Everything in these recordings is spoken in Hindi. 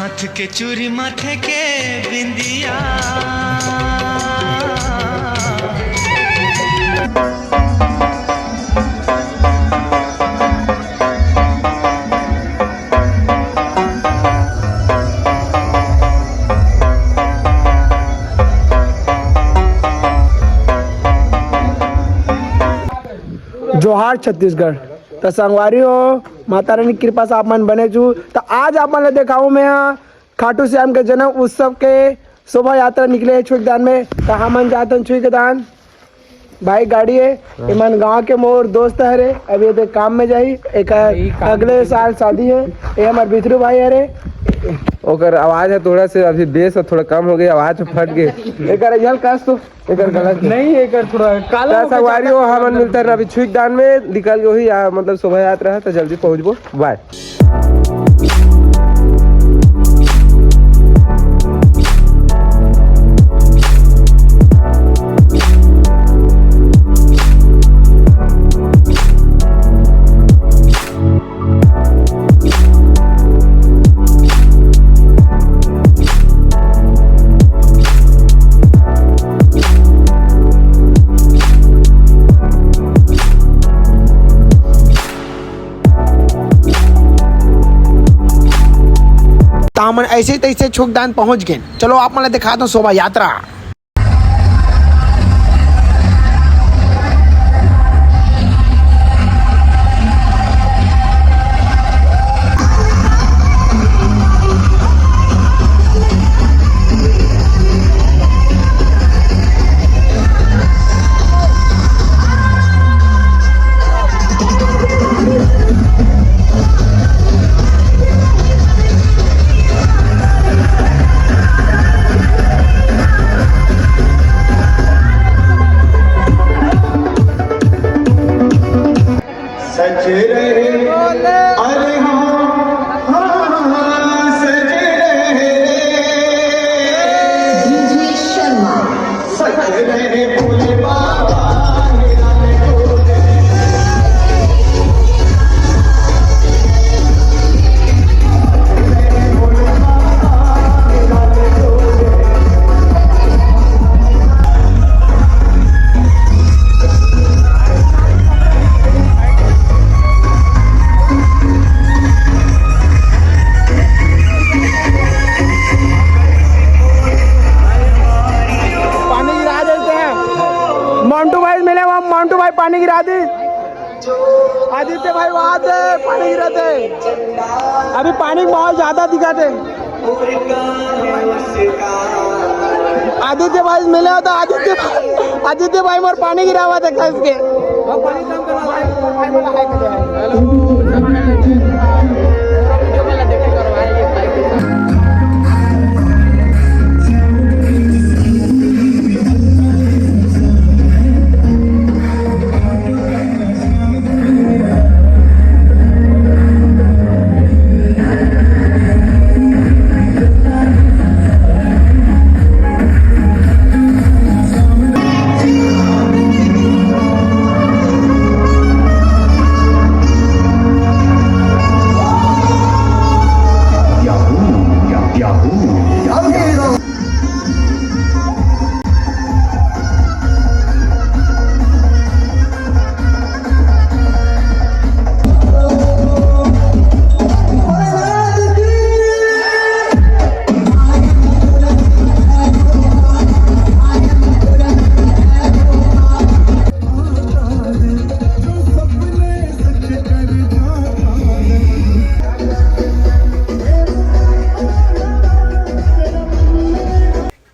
हाथ के चूरी माथे के बिंदिया जोहार छत्तीसगढ़। तो संगवारी हो माता रानी की कृपा से आप मन बने छू। तो आज आप मन देखाऊँ मैं खाटू श्याम के जन्म उत्सव के शोभा यात्रा निकले छुईदान में। कहाँ मन जाते हैं छुई के दान भाई गाड़ी है इमन गांव के मोर दोस्त है रे। अभी ये काम में जाई एक अगले साल शादी है। ये हमारे बिथरू भाई है रे। ओकर आवाज है थोड़ा से अभी बेस थोड़ा कम हो गई आवाज फट गई एक रियल कस तो एक गलत नहीं एक थोड़ा काला सवारी हो हमन मिलता है अभी छुई दान में निकल गई मतलब शोभा यात्रा है तो जल्दी पहुंचबो बाय। तामन ऐसे तैसे छुकदान पहुंच गए। चलो आप मैं दिखा दो शोभा यात्रा। मंटू भाई पानी गिरा दी। आदित्य भाई वहां से पानी गिरा थे। अभी पानी बहुत ज्यादा दिखा थे। आदित्य भाई मिले होता आदित्य भाई मोर पानी गिरा हुआ था कस के।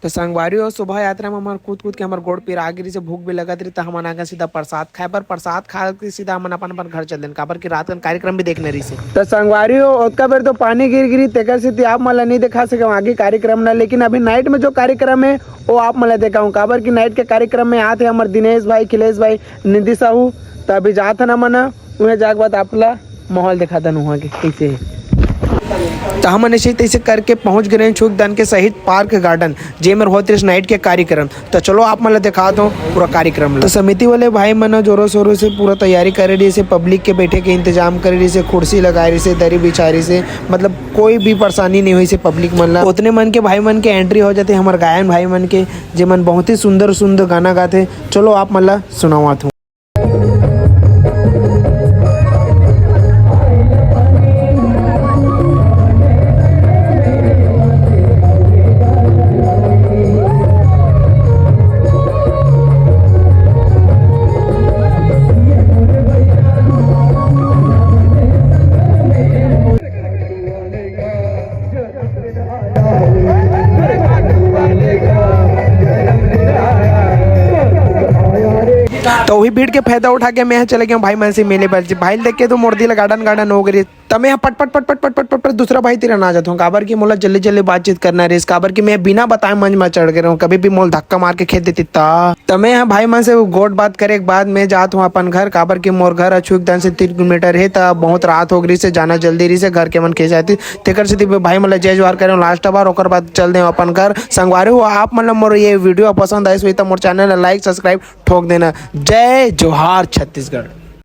तो संगवारी और शोभा यात्रा में हमारे कूद के हमारे गोड़ पे आगिरी से भूख भी लगत रही। तो हम आगे सीधा प्रसाद खाए पर प्रसाद खा के सीधा हम अपन घर चल दें काबर की रात का कार्यक्रम भी देखने रही से। तो संगवारी हो उसका बेर तो पानी गिरी तेकर से आप मला नहीं दिखा सके आगे कार्यक्रम ना। लेकिन अभी नाइट में जो कार्यक्रम है वो आप मला दिखाऊँ काबर की नाइट के कार्यक्रम में आते हमारे दिनेश भाई खिलेश भाई निधि साहू। तो अभी जाता ना मना उन्हें जाके बाद आपला माहौल दिखाता वहाँ के कैसे है। तो हम ऐसे तैसे करके पहुंच गए छुकदान के सहित पार्क गार्डन जे में होते नाइट के कार्यक्रम। तो चलो आप मतलब दिखा दो पूरा कार्यक्रम। तो समिति वाले भाई मन जोरों शोरों से पूरा तैयारी कर रही से, पब्लिक के बैठे के इंतजाम कर रही से, कुर्सी लगा रही से, दरी बिछा रही से, मतलब कोई भी परेशानी नहीं हुई से पब्लिक मन ला। उतने मन के भाई मन के एंट्री हो जाते हमारे गायन भाई मन के, जे मन बहुत ही सुंदर सुंदर गाना गाते। चलो आप मतलब सुनावात हूँ। तो वही भीड़ के फायदा उठा के मैं चले गया भाई मन से मेले पर। भाई देख के तो मोड़ दिला गार्डन गार्डन हो गई। तब मैं पट पट पट पट पट पट पट दूसरा भाई तेरा ना जाता हूँ। काबर की मोला जल्दी जल्दी बातचीत करना है। काबर की मैं बिना बताए मंच में चढ़ गया हूँ, कभी भी मोल धक्का मार के खेत देती ता। तब मैं भाई मन से गोट बात करे के बाद मैं जाता हूँ अपन घर। काबर की मोर घर अछुकदान से 3 किलोमीटर है। तब बहुत रात हो गई से जाना जल्दी रही से घर के मन खे जाती। तेकर से भाई मतलब जय जवाहर करें लास्ट बार, और बाद चल दे अपन घर। संगवारी हो आप मतलब मोर ये वीडियो पसंद आए तो मोर चैनल लाइक सब्सक्राइब ठोक देना। जय जोहार छत्तीसगढ़।